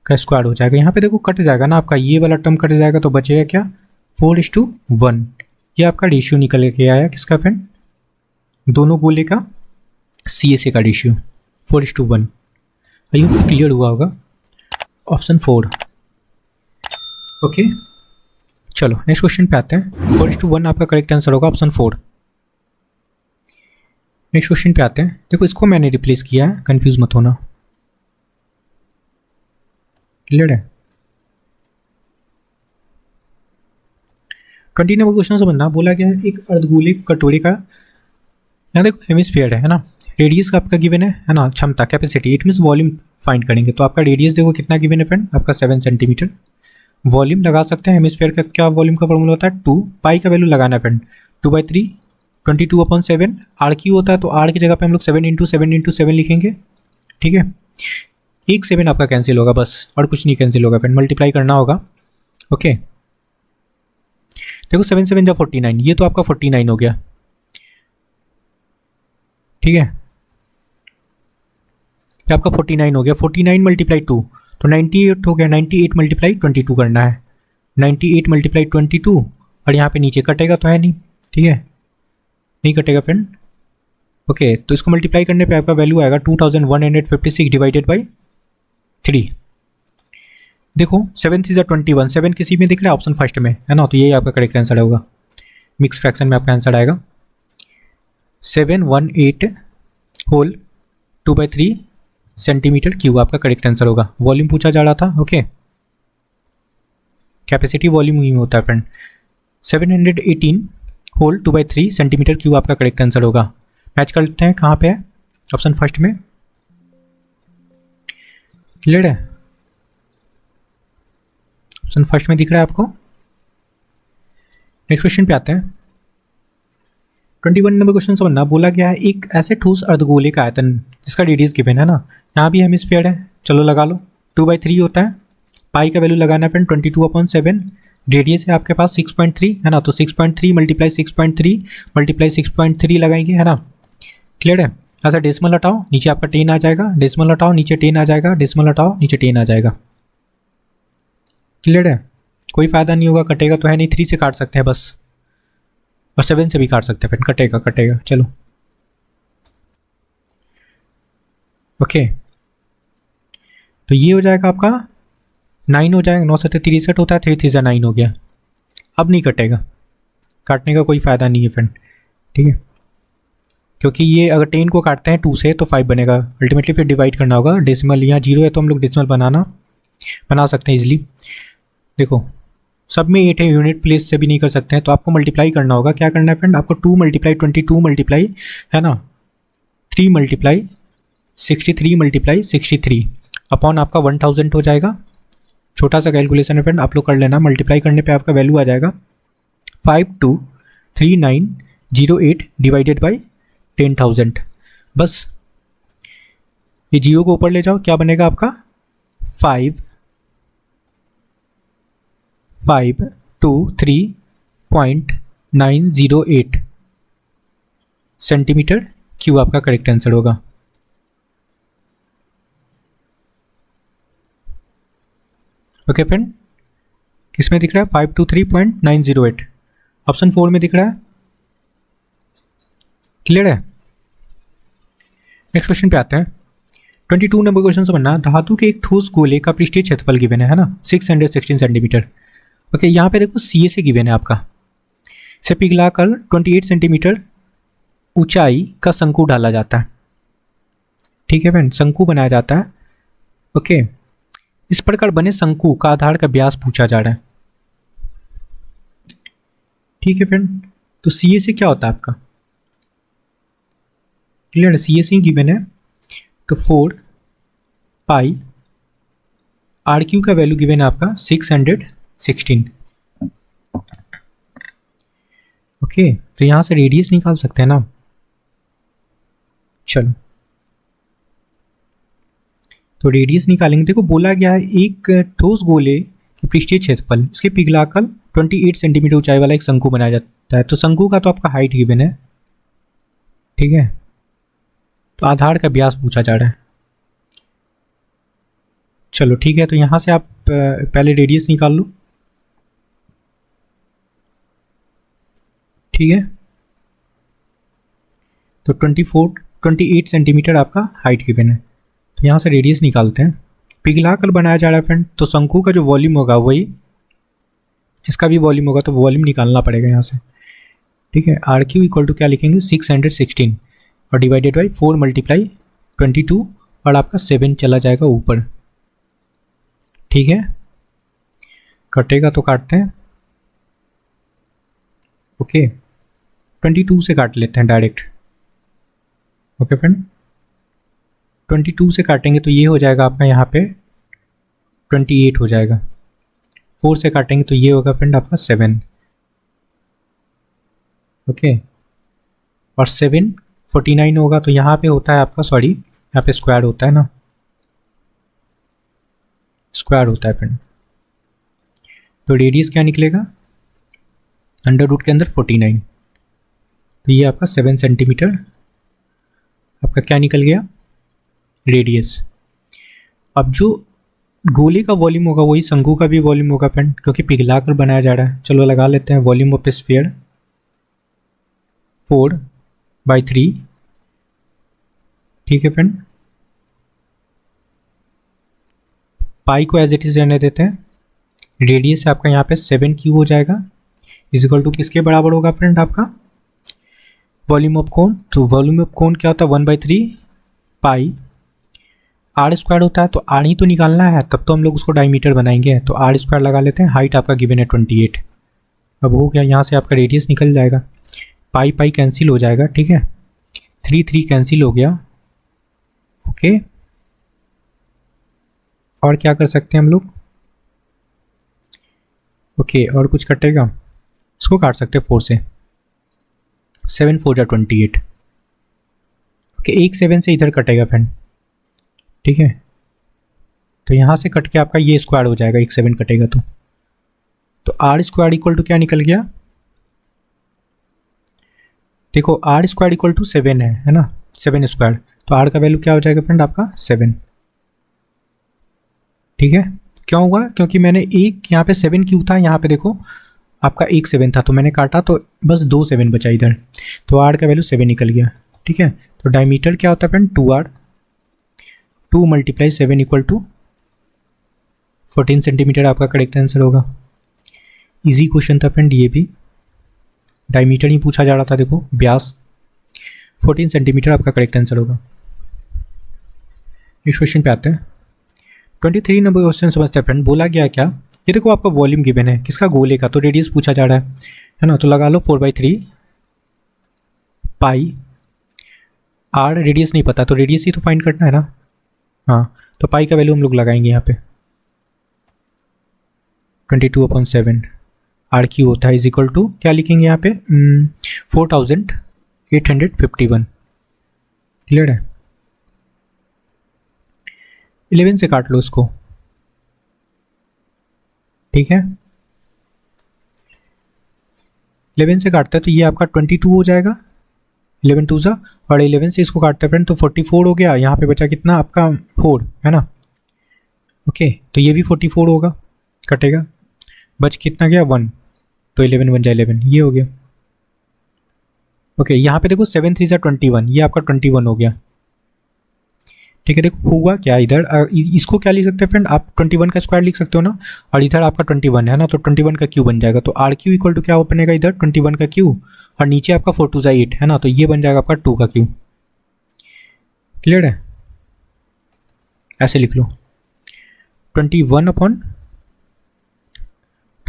का स्क्वायर हो जाएगा। यहाँ पे देखो कट जाएगा ना आपका, ये वाला टर्म कट जाएगा तो बचेगा क्या 4:1। ये आपका रेशियो निकल के आया किसका फ्रेंड, दोनों गोले का CSA का रेशियो 4:1। आई होप क्लियर हुआ होगा। ऑप्शन 4। ओके चलो नेक्स्ट क्वेश्चन पे आते हैं। 4:1 आपका करेक्ट आंसर होगा ऑप्शन 4। नेक्स्ट क्वेश्चन पे आते हैं। देखो इसको मैंने रिप्लेस किया है, कंफ्यूज मत होना, क्लियर है। 20 नंबर क्वेश्चन समझना, बोला गया है एक अर्धगोले कटोरे का, यहाँ देखो हेमिस्फीयर है ना, रेडियस का आपका गिवन है ना, क्षमता capacity, it means volume find करेंगे। तो आपका रेडियस देखो कितना गिवन है फ्रेंड, आपका 7 सेंटीमीटर। वॉल्यूम लगा सकते हैं, हेमिस्फीयर का क्या वॉल्यूम का फॉर्मूला होता है 2 पाई का वैल्यू लगाना है फ्रेंड, 2/3 22/7। आर क्यू होता है तो आर की जगह पे हम लोग 7 लिखेंगे। ठीक है, एक 7 आपका कैंसिल होगा बस, और कुछ नहीं कैंसिल होगा फ्रेंड, मल्टीप्लाई करना होगा। ओके देखो 7 7 जा 49, ये तो आपका 49 हो गया। ठीक है, ये आपका 49 हो गया, 49 मल्टीप्लाई 2 तो 98 हो गया। 98 मल्टीप्लाई 22 करना है, 98 मल्टीप्लाई 22 और यहाँ पे नीचे कटेगा तो है नहीं, ठीक है नहीं कटेगा फ्रेंड। ओके तो इसको मल्टीप्लाई करने पे आपका वैल्यू आएगा 2156 डिवाइडेड बाई 3। देखो 7 3 जा 21, 7 किसी में दिख रहा है ऑप्शन फर्स्ट में है ना, तो यही आपका करेक्ट आंसर होगा। मिक्स फ्रैक्शन में आपका आंसर आएगा 718 होल 2/3 सेंटीमीटर क्यूब आपका करेक्ट आंसर होगा। वॉल्यूम पूछा जा रहा था। ओके कैपेसिटी वॉल्यूम ही होता है फ्रेंड। 718 होल 2/3 सेंटीमीटर क्यूब आपका करेक्ट आंसर होगा। मैच करते हैं कहाँ पे है, ऑप्शन फर्स्ट में, क्लियर है, ऑप्शन फर्स्ट में दिख रहा है आपको। नेक्स्ट क्वेश्चन पे आते हैं। 21 नंबर क्वेश्चन समझना, बोला गया है एक ऐसे ठोस अर्धगोले का आयतन जिसका रेडियस गिवन है ना, यहाँ भी हेमिस्फीयर है, चलो लगा लो 2/3 होता है, पाई का वैल्यू लगाना है फ्रेंड 22/7, रेडियस है आपके पास 6.3 है ना, तो 6.3 मल्टीप्लाई 6.3 मल्टीप्लाई 6.3 लगाएंगे है ना, क्लियर है। ऐसा डेसिमल हटाओ नीचे आपका 10 आ जाएगा, डेसिमल हटाओ नीचे 10 आ जाएगा, डेसिमल हटाओ नीचे 10 आ जाएगा, क्लियर है। कोई फायदा नहीं होगा, कटेगा तो है नहीं, 3 से काट सकते हैं बस, और 7 से भी काट सकते हैं फ्रेंड, कटेगा कटेगा। चलो ओके तो ये हो जाएगा आपका 9 हो जाएगा, 9 7 63 होता है, 3 3 9 हो गया। अब नहीं कटेगा, काटने का कोई फ़ायदा नहीं है फ्रेंड, ठीक है, क्योंकि ये अगर 10 को काटते हैं 2 से तो 5 बनेगा, अल्टीमेटली फिर डिवाइड करना होगा। डेसिमल यहाँ 0 है तो हम लोग डेसिमल बना सकते हैं इजीली। देखो सब में 8 है, यूनिट प्लेस से भी नहीं कर सकते हैं, तो आपको मल्टीप्लाई करना होगा। क्या करना है फ्रेंड, आपको 2 मल्टीप्लाई 22 मल्टीप्लाई है ना 3 मल्टीप्लाई 63 मल्टीप्लाई 63 अपॉन आपका 1000 हो जाएगा। छोटा सा कैलकुलेशन है फ्रेंड, आप लोग कर लेना। मल्टीप्लाई करने पे आपका वैल्यू आ जाएगा 523908 डिवाइडेड बाई 10,000। बस ये जीरो को ऊपर ले जाओ, क्या बनेगा आपका 523.908 सेंटीमीटर क्यूब आपका करेक्ट आंसर होगा। ओके फ्रेंड, किसमें दिख रहा है 523.908, ऑप्शन 4 में दिख रहा है, क्लियर है। नेक्स्ट क्वेश्चन पे आते हैं। 22 नंबर क्वेश्चन समझना, धातु के एक ठोस गोले का पृष्ठीय क्षेत्रफल गिवन है ना 616 सेंटीमीटर। ओके यहाँ पे देखो CSA गिवन है आपका, इसे पिघलाकर 28 सेंटीमीटर ऊंचाई का शंकु डाला जाता है, ठीक है फ्रेंड, शंकु बनाया जाता है। ओके इस प्रकार बने शंकु का आधार का व्यास पूछा जा रहा है, ठीक है फ्रेंड। तो CSA क्या होता है आपका, क्लियर है, CSA गिवन है तो 4 पाई RQ का वैल्यू गिवन है आपका 616। ओके, तो यहाँ से रेडियस निकाल सकते हैं ना। चलो, तो रेडियस निकालेंगे। देखो बोला गया है एक ठोस गोले के पृष्ठीय क्षेत्रफल इसके पिघलाकर 28 सेंटीमीटर ऊंचाई वाला एक शंकु बनाया जाता है। तो शंकु का तो आपका हाइट गिवन है, ठीक है, तो आधार का व्यास पूछा जा रहा है। चलो ठीक है, तो यहाँ से आप पहले रेडियस निकाल लो, ठीक है। तो 28 सेंटीमीटर आपका हाइट गिवन है, तो यहाँ से रेडियस निकालते हैं। पिघलाकर बनाया जा रहा है फ्रेंड, तो शंकु का जो वॉल्यूम होगा वही इसका भी वॉल्यूम होगा, तो वॉल्यूम निकालना पड़ेगा यहाँ से, ठीक है। आर क्यू इक्वल टू क्या लिखेंगे 616 और डिवाइडेड बाई 4 मल्टीप्लाई 22 और आपका 7 चला जाएगा ऊपर, ठीक है। कटेगा तो काटते हैं, ओके 22 से काट लेते हैं डायरेक्ट, ओके फ्रेंड। 22 से काटेंगे तो ये हो जाएगा आपका यहाँ पे 28 हो जाएगा। 4 से काटेंगे तो ये होगा फ्रेंड आपका 7, ओके। और 7 49 होगा, तो यहाँ पे होता है आपका, सॉरी यहाँ पे स्क्वायर होता है ना, स्क्वायर होता है फ्रेंड। तो रेडियस क्या निकलेगा अंडर रूट के अंदर 49, तो ये आपका 7 सेंटीमीटर आपका क्या निकल गया रेडियस। अब जो गोले का वॉल्यूम होगा वही शंकु का भी वॉल्यूम होगा फ्रेंड, क्योंकि पिघलाकर बनाया जा रहा है। चलो लगा लेते हैं, वॉल्यूम ऑफ स्फीयर 4/3, ठीक है फ्रेंड। पाई को एज इट इज रहने देते हैं। रेडियस आपका यहाँ पे 7 क्यू हो जाएगा, इज इक्वल टू किसके बराबर होगा फ्रेंड आपका वॉल्यूम ऑफ कोन। तो वॉल्यूम ऑफ कोन क्या होता है 1/3 पाई, आर स्क्वायर होता है, तो आर ही तो निकालना है, तब तो हम लोग उसको डायमीटर बनाएंगे, तो आर स्क्वायर लगा लेते हैं। हाइट आपका गिवन है 28, अब हो गया, यहाँ से आपका रेडियस निकल जाएगा, पाई पाई कैंसिल हो जाएगा, ठीक है, 3 कैंसिल हो गया, ओके। और क्या कर सकते हैं हम लोग, ओके और कुछ कटेगा, इसको काट सकते हैं 4 से, 7 4 जा 28, ओके। एक 7 से इधर कटेगा फ्रेंड, ठीक है, तो यहाँ से कट के आपका ये स्क्वायर हो जाएगा, एक 7 कटेगा तो आर स्क्वायर इक्वल टू क्या निकल गया, देखो आर स्क्वायर इक्वल टू 7 है ना, 7 स्क्वायर, तो आर का वैल्यू क्या हो जाएगा फ्रेंड आपका 7, ठीक है। क्यों हुआ, क्योंकि मैंने एक यहाँ पे 7 क्यू था, यहाँ पे देखो आपका एक 7 था, तो मैंने काटा तो बस 2 7 बचा इधर, तो आर का वैल्यू 7 निकल गया, ठीक है। तो डायमीटर क्या होता है friend 2R, 2 multiply 7 equal to 14 centimetre आपका करेक्ट आंसर होगा। इजी क्वेश्चन था फ्रेंड, ये भी डायमीटर ही पूछा जा रहा था, देखो व्यास 14 सेंटीमीटर आपका करेक्ट आंसर होगा। इस क्वेश्चन पे आते हैं, 23 नंबर क्वेश्चन समझते हैं फ्रेंड। बोला गया क्या, ये देखो आपका वॉल्यूम गिवन है किसका गोले का, तो रेडियस पूछा जा रहा है ना, तो लगा लो 4/3 पाई, आर रेडियस नहीं पता तो रेडियस ही तो फाइंड करना है ना, हाँ, तो पाई का वैल्यू हम लोग लगाएंगे यहाँ पे 22/7, आर क्यू होता है इज इक्वल टू क्या लिखेंगे यहाँ पे 4851, क्लियर है। 11 से काट लो इसको, ठीक है, 11 से काटता है तो ये आपका 22 हो जाएगा, 11 2 जा, और 11 से इसको काटता है फ्रेंड तो 44 हो गया, यहाँ पे बचा कितना आपका 4 है ना, ओके। तो ये भी 44 होगा, कटेगा, बच कितना गया 1, तो 11 1 जा 11, ये हो गया, ओके। यहाँ पे देखो 7 3 जा 21, ये आपका 21 हो गया, ठीक है। देखो हुआ क्या इधर, इसको क्या लिख सकते हैं फ्रेंड आप 21 का स्क्वायर लिख सकते हो ना, और इधर आपका 21 है ना, तो 21 का क्यू बन जाएगा, तो आर क्यू इक्वल टू क्या बनेगा इधर 21 का क्यू, और नीचे आपका 4 2 जा 8 है ना, तो ये बन जाएगा आपका 2 का क्यू, क्लियर है। ऐसे लिख लो 21/2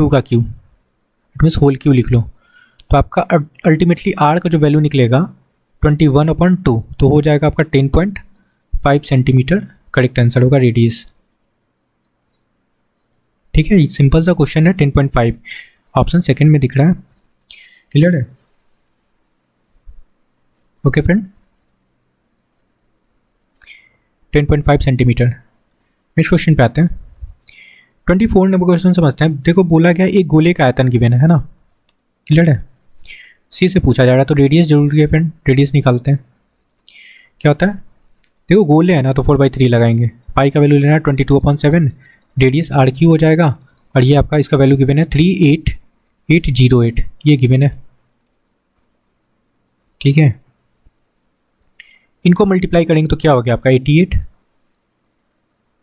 का Q, it means whole Q लिख लो, तो आपका अल्टीमेटली आर का जो वैल्यू निकलेगा 21/2, तो हो जाएगा आपका 10.5 सेंटीमीटर करेक्ट आंसर होगा रेडियस, ठीक है। सिंपल सा क्वेश्चन है, 10.5 ऑप्शन सेकंड में दिख रहा है, क्लियर है। Okay friend, 10.5 centimetre. Next question पे आते हैं। 24 नंबर क्वेश्चन समझते हैं। देखो बोला गया एक गोले का आयतन गिवन है ना, क्लियर है। सी से पूछा जा रहा है तो रेडियस जरूरी है फ्रेंड, रेडियस निकालते हैं। क्या होता है, देखो गोले है ना तो 4/3 लगाएंगे, पाई का वैल्यू लेना है 22/7, रेडियस आर क्यू हो जाएगा, और ये आपका इसका वैल्यू गिवन है 38808, ये गिवन है, ठीक है। इनको मल्टीप्लाई करेंगे तो क्या हो गया आपका 88,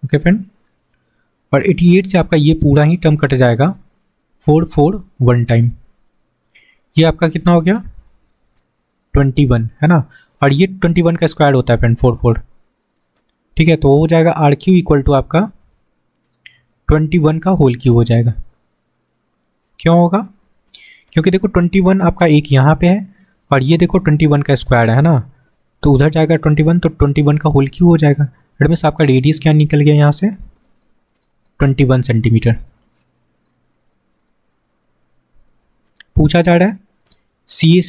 ओके फ्रेंड, और 88 से आपका ये पूरा ही टर्म कट जाएगा 4 टाइम, ये आपका कितना हो गया 21 है ना, और ये 21 का स्क्वायर होता है फ्रेंड 4, ठीक है। तो हो जाएगा आर क्यू इक्वल टू आपका 21 का होल क्यू हो जाएगा। क्यों होगा, क्योंकि देखो 21 आपका एक यहाँ पे है और ये देखो 21 का स्क्वायर है ना, तो उधर जाएगा 21, तो 21 का होल क्यू हो जाएगा। इट मीन्स आपका रेडियस क्या निकल गया यहाँ से 21 सेंटीमीटर। पूछा जा रहा है सी ए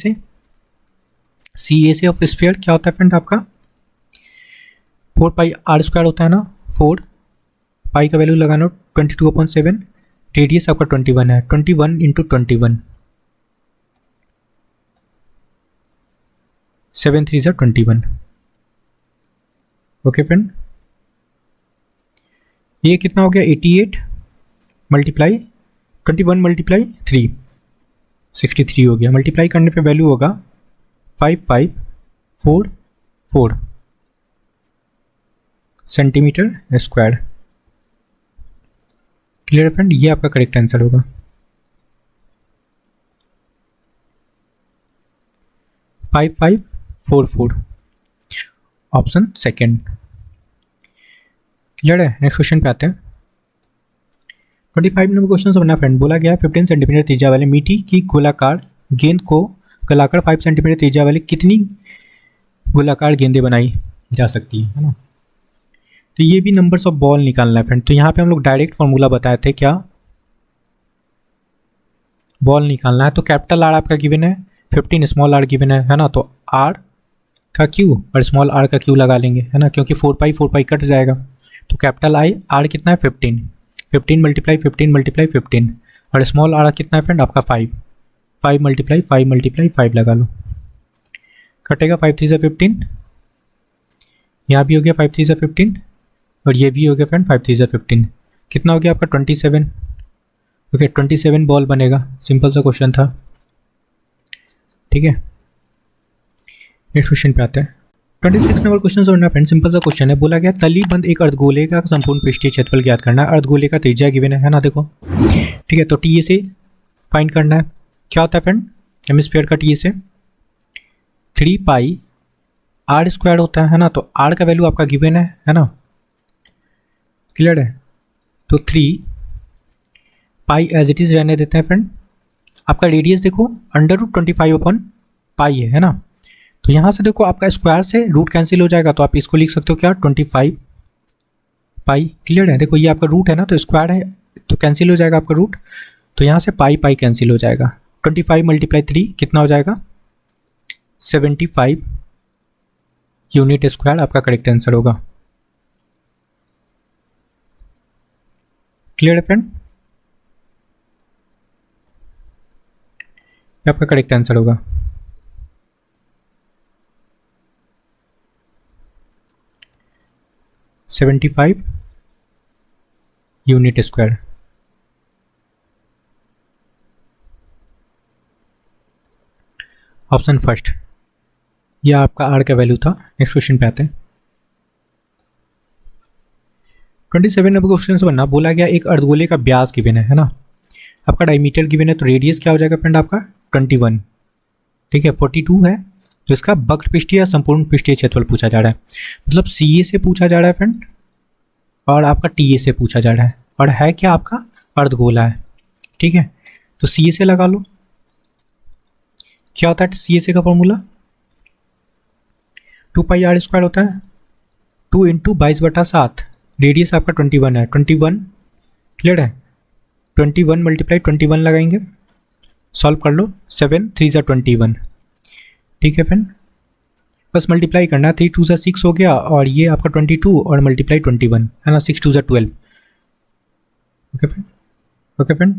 से ऑफ स्फीयर क्या होता है फ्रेंड आपका 4 पाई आर स्क्वायर होता है ना, 4 पाई का वैल्यू लगाना 22/7, रेडियस आपका 21 है, 21 इंटू 21, 7 3 21, ओके फ्रेंड। ये कितना हो गया 88 मल्टीप्लाई 21 मल्टीप्लाई 3, 63 हो गया। मल्टीप्लाई करने पे वैल्यू होगा 5544 सेंटीमीटर स्क्वायर। क्लियर फ्रेंड, ये आपका करेक्ट आंसर होगा। Five 5544 option second. क्लियर है। नेक्स्ट क्वेश्चन पे आते हैं। 25 नंबर क्वेश्चन समझना फ्रेंड। बोला गया 15 सेंटीमीटर त्रिज्या वाले मिट्टी की गोलाकार गेंद को गोलाकार 5 सेंटीमीटर त्रिज्या वाली कितनी गोलाकार गेंदें बनाई जा सकती है ना। तो ये भी नंबर्स ऑफ बॉल निकालना है फ्रेंड। तो यहाँ पे हम लोग डायरेक्ट फॉर्मूला बताए थे, क्या बॉल निकालना है। तो कैपिटल आर आपका गिवन है, 15 स्मॉल आर गिवन है ना। तो आर का क्यू और स्मॉल आर का क्यू लगा लेंगे है ना, क्योंकि 4 पाई कट जाएगा। तो कैपिटल आई आर कितना है 15 मल्टीप्लाई 15 और स्मॉल आर कितना है फ्रेंड आपका 5 मल्टीप्लाई 5 लगा लो, कटेगा 5 3 15, यहाँ भी हो गया 5 3 15 और ये भी हो गया फ्रेंड 5 3 15। कितना हो गया आपका 27। ओके 27 बॉल बनेगा। सिंपल सा क्वेश्चन था, ठीक है। नेक्स्ट क्वेश्चन पे आते हैं। 26 नंबर क्वेश्चन समझना फ्रेंड। सिंपल सा क्वेश्चन है। बोला गया तली बंद एक अर्धगोले का संपूर्ण पृष्ठीय क्षेत्रफल ज्ञात करना है। अर्धगोले का त्रिज्या गिवन है ना, देखो ठीक है। तो टी ए से फाइंड करना है। क्या होता है फ्रेंड हेमिस्फीयर का टी ए से 3 पाई आर स्क्वायर होता है ना। तो आर का वैल्यू आपका गिवन है ना, क्लियर है। तो 3 पाई एज इट इज रहने देते हैं फ्रेंड। आपका रेडियस देखो √25/पाई है ना। तो यहाँ से देखो आपका स्क्वायर से रूट कैंसिल हो जाएगा, तो आप इसको लिख सकते हो क्या 25 पाई। क्लियर है। देखो ये आपका रूट है ना, तो स्क्वायर है तो कैंसिल हो जाएगा आपका रूट। तो यहाँ से पाई कैंसिल हो जाएगा। 25 मल्टीप्लाई 3 कितना हो जाएगा 75 यूनिट स्क्वायर आपका करेक्ट आंसर होगा। क्लियर है फ्रेंड, ये आपका करेक्ट आंसर होगा। $75 यूनिट स्क्वायर। ऑप्शन फर्स्ट, यह आपका आर का वैल्यू था। नेक्स्ट क्वेश्चन पे आते हैं। 27 नंबर क्वेश्चन से बनना। बोला गया एक अर्धगोले का व्यास गिवन है ना, आपका डायमीटर गिवन है। तो रेडियस क्या हो जाएगा फ्रेंड आपका 21, ठीक है। 42 है। तो इसका वक्र पृष्ठीय या संपूर्ण पृष्ठीय क्षेत्रफल पूछा जा रहा है। मतलब सी ए से पूछा जा रहा है फ्रेंड, और आपका टी ए से पूछा जा रहा है, और है क्या आपका अर्धगोला है, ठीक है। तो सी ए से लगा लो। क्या होता है सी ए से का फॉर्मूला 2 पाई आर स्क्वायर होता है, 2 इंटू 22/7। रेडियस आपका 21 है, 21 क्लियर है। 21 मल्टीप्लाई 21 लगाएंगे, सॉल्व कर लो, 7 3 21, ठीक है फ्रेंड। बस मल्टीप्लाई करना है, 3 2 ज़ा 6 हो गया और ये आपका 22 और मल्टीप्लाई 21 है ना, 6 2 ज़ा 12। ओके फ्रेंड, ओके फ्रेंड,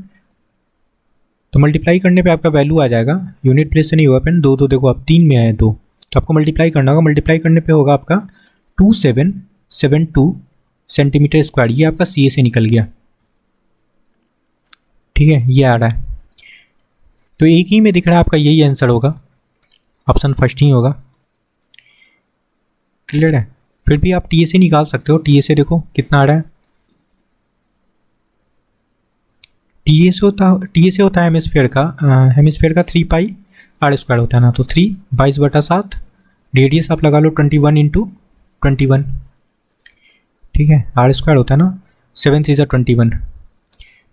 तो मल्टीप्लाई करने पे आपका वैल्यू आ जाएगा, यूनिट प्लेस से नहीं होगा फ्रेंड, दो देखो आप 3 में आए 2, तो आपको मल्टीप्लाई करना होगा, मल्टीप्लाई करने पे होगा आपका 2772 सेंटीमीटर स्क्वायर, ये आपका सी ए से निकल गया। ठीक है, ये आ रहा है, तो एक ही में दिख रहा है आपका, यही आंसर होगा, ऑप्शन फर्स्ट ही होगा। क्लियर है, फिर भी आप टी ए से निकाल सकते हो, टी ए से देखो कितना आ रहा है, टी ए से होता है हेमिस्फेयर का 3 पाई आर स्क्वायर होता है ना, तो 3 22/7, रेडियस आप लगा लो 21 × 21। ठीक है, आर स्क्वायर होता है ना, 7 3 ज़ा 21,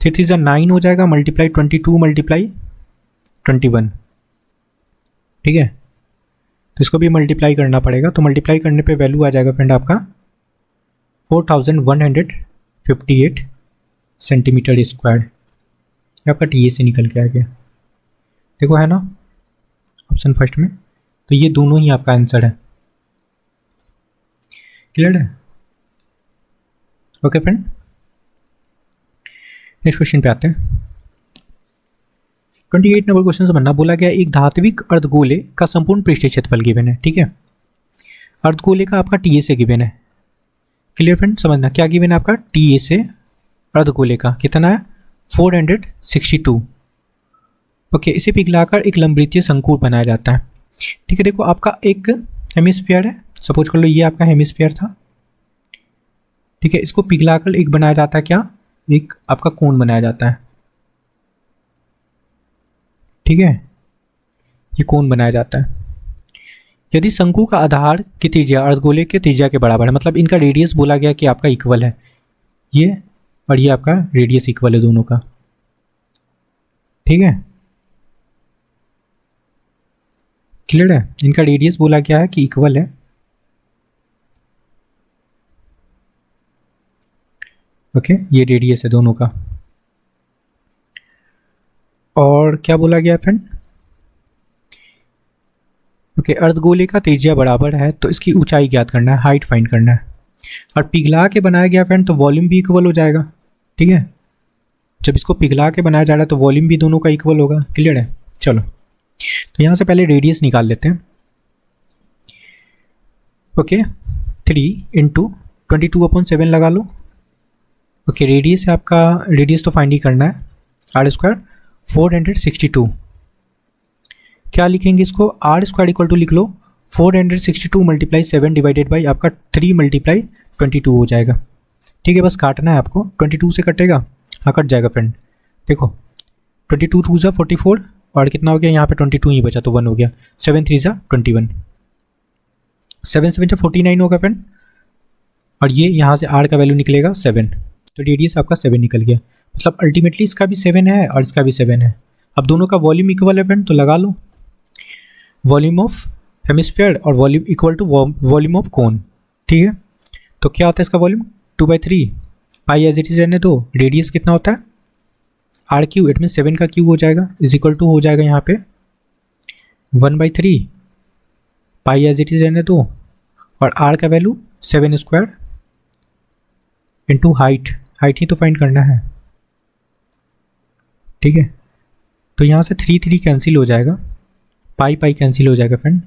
3 3 ज़ा 9 हो जाएगा, मल्टीप्लाई 22 मल्टीप्लाई 21। ठीक है, तो इसको भी मल्टीप्लाई करना पड़ेगा, तो मल्टीप्लाई करने पे वैल्यू आ जाएगा फ्रेंड आपका 4158 सेंटीमीटर स्क्वायर। ये आपका टी ए से निकल के आ गया, देखो है ना ऑप्शन फर्स्ट में, तो ये दोनों ही आपका आंसर है। क्लियर है, ओके फ्रेंड, नेक्स्ट क्वेश्चन पे आते हैं। 28 नंबर क्वेश्चन से बनना बोला गया, एक धात्विक अर्धगोले का संपूर्ण पृष्ठीय क्षेत्रफल गिवन है। ठीक है, अर्धगोले का आपका टी ए से गिवन है। क्लियर फ्रेंड, समझना क्या गिवन है आपका, टी ए से अर्धगोले का कितना है 462। ओके, इसे पिघलाकर एक लंबवृत्तीय शंकु बनाया जाता है। ठीक है, देखो आपका एक हेमिस्फीयर है, सपोज कर लो ये आपका हेमिस्फीयर था। ठीक है, इसको पिघलाकर एक बनाया जाता है, क्या, एक आपका कोन बनाया जाता है। ठीक है, ये कोन बनाया जाता है। यदि शंकु का आधार की त्रिज्या अर्धगोले के त्रिज्या के बराबर है, मतलब इनका रेडियस बोला गया कि आपका इक्वल है, ये और ये आपका रेडियस इक्वल है दोनों का। ठीक है, क्लियर है, इनका रेडियस बोला गया है कि इक्वल है। ओके, ये रेडियस है दोनों का। और क्या बोला गया फ्रेंड, ओके, अर्धगोले का त्रिज्या बराबर है तो इसकी ऊंचाई ज्ञात करना है, हाइट फाइंड करना है। और पिघला के बनाया गया फ्रेंड तो वॉल्यूम भी इक्वल हो जाएगा। ठीक है, जब इसको पिघला के बनाया जा रहा है तो वॉल्यूम भी दोनों का इक्वल होगा। क्लियर है, चलो तो यहाँ से पहले रेडियस निकाल लेते हैं। ओके, 3 × 22/7 लगा लो। ओके, रेडियस है आपका, रेडियस तो फाइंड ही करना है, आर स्क्वायर 462। क्या लिखेंगे इसको, आर स्क्वायर इक्वल टू लिख लो 462 × 7 डिवाइडेड बाई आपका 3 × 22 हो जाएगा। ठीक है, बस काटना है आपको, 22 से कटेगा, हाँ कट जाएगा फ्रेंड। देखो 22 2 ज़ा 44 और कितना हो गया यहाँ पे 22 ही बचा तो 1 हो गया, 7 3 ज़ा 21, 7 7 ज़ा 49 होगा फ्रेंड, और ये यहाँ से आर का वैल्यू निकलेगा 7, तो रेडियस आपका 7 निकल गया। मतलब अल्टीमेटली इसका भी 7 है और इसका भी 7 है। अब दोनों का वॉल्यूम इक्वल है फ्रेंड, तो लगा लो वॉल्यूम ऑफ हेमिस्फीयर और volume equal to volume of cone. ठीक है, तो क्या होता है इसका volume 2/3, pi as it is रहने दो, रेडियस कितना होता है आर क्यू, इट मीन 7 का क्यू हो जाएगा, इज इक्वल टू हो जाएगा यहाँ पे 1/3, पाई एज इट इज रहने दो, और आर का वैल्यू 7² इंटू हाइट ही तो फाइंड करना है। ठीक है, तो यहाँ से 3 3 कैंसिल हो जाएगा, पाई कैंसिल हो जाएगा फ्रेंड,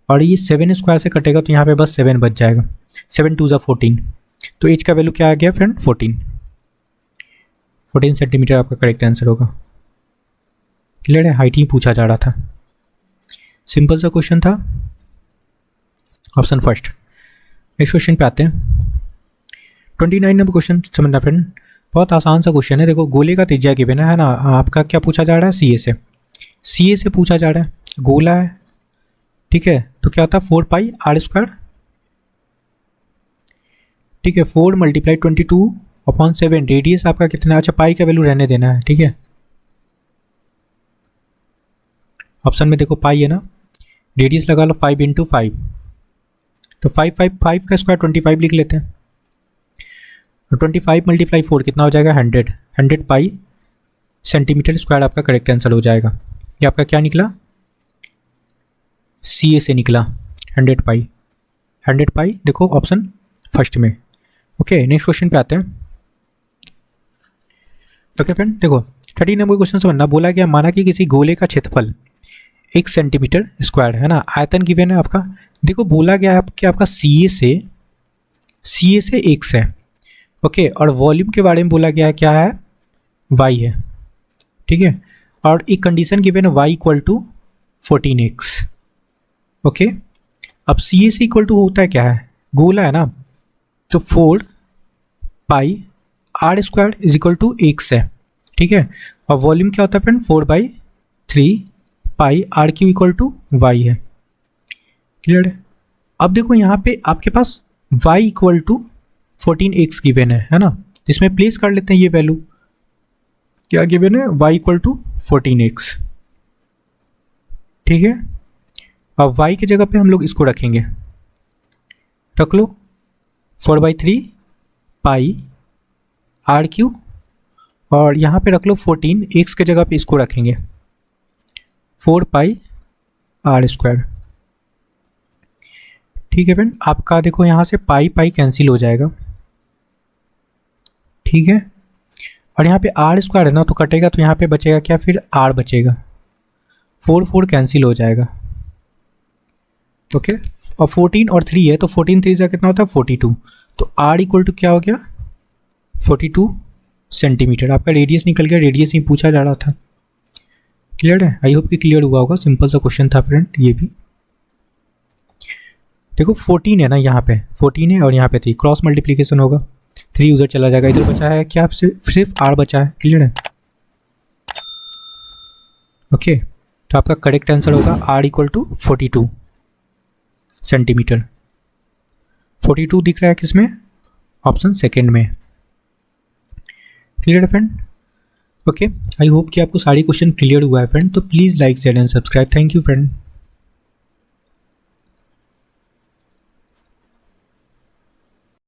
और ये 7² से कटेगा तो यहाँ पे बस 7 बच जाएगा, 7 2 ज़ा 14, तो एच का वैल्यू क्या आ गया फ्रेंड 14 सेंटीमीटर आपका करेक्ट आंसर होगा। क्लियर है, हाइट ही पूछा जा रहा था, सिंपल सा क्वेश्चन था, ऑप्शन फर्स्ट। नेक्स्ट क्वेश्चन पे आते हैं, 29 नंबर क्वेश्चन समझना फ्रेंड, बहुत आसान सा क्वेश्चन है। देखो गोले का त्रिज्या गिवन है ना, आपका क्या पूछा जा रहा है, सी ए से पूछा जा रहा है, गोला है। ठीक है, तो क्या होता है 4 पाई आर स्क्वायर। ठीक है, 4 × 22/7, रेडियस आपका कितना, अच्छा पाई का वैल्यू रहने देना है। ठीक है, ऑप्शन में देखो पाई है ना, रेडियस लगा लो 5 × 5, तो 5 का स्क्वायर 25 लिख लेते हैं, तो 25 × 4 कितना हो जाएगा 100 पाई सेंटीमीटर स्क्वायर आपका करेक्ट आंसर हो जाएगा। ये आपका क्या निकला, सी ए से निकला। 100 पाई, 100 पाई देखो ऑप्शन फर्स्ट में। ओके नेक्स्ट क्वेश्चन पे आते हैं। ओके फ्रेंड देखो 30 नंबर क्वेश्चन से बनना बोला गया, माना कि किसी गोले का क्षेत्रफल 1 सेंटीमीटर स्क्वायर है ना, आयतन गिवन है आपका। देखो बोला गया है कि आपका सी ए से x है। ओके और वॉल्यूम के बारे में बोला गया है क्या है, y है, ठीक है। और एक कंडीशन गिवन है y equal to 14x। Okay अब सी ए से इक्वल टू होता है क्या है, गोला है ना, तो 4 pi R square is equal to X है, ठीक है। और वॉल्यूम क्या होता है friend, 4/3 pi R cube equal to Y है, क्लियर है। अब देखो यहाँ पे आपके पास y equal to 14x given है ना, जिसमें प्लेस कर लेते हैं ये वैल्यू, क्या गिवन है, y इक्वल टू 14x, ठीक है। अब y की जगह पे हम लोग इसको रखेंगे, रख लो 4/3 पाई आर क्यू, और यहाँ पे रख लो 14, x के जगह पे इसको रखेंगे 4 पाई आर स्क्वायर, ठीक है फ्रेंड। आपका देखो यहाँ से पाई पाई कैंसिल हो जाएगा, ठीक है। और यहाँ पे आर स्क्वायर है ना तो कटेगा, तो यहाँ पे बचेगा क्या, फिर आर बचेगा, 4 कैंसिल हो जाएगा। ओके और 14 और 3 है तो 14 3 से कितना होता है 42, तो आर इक्वल टू क्या हो गया 42 सेंटीमीटर। आपका रेडियस निकल गया, रेडियस ही पूछा जा रहा था, क्लियर है। आई होप कि क्लियर हुआ होगा, सिंपल सा क्वेश्चन था फ्रेंड ये भी। देखो 14 है ना, यहाँ पे 14 है और यहाँ पे 3, क्रॉस मल्टीप्लीकेशन होगा, 3 उधर चला जाएगा, इधर बचा है क्या, सिर्फ आर बचा है, क्लियर है। ओके तो आपका करेक्ट आंसर होगा आर इक्वल टू 42 सेंटीमीटर। 42 दिख रहा है किसमें, ऑप्शन सेकेंड में, क्लियर है फ्रेंड। ओके आई होप कि आपको सारी क्वेश्चन क्लियर हुआ है फ्रेंड, तो please like share and subscribe. Thank you friend.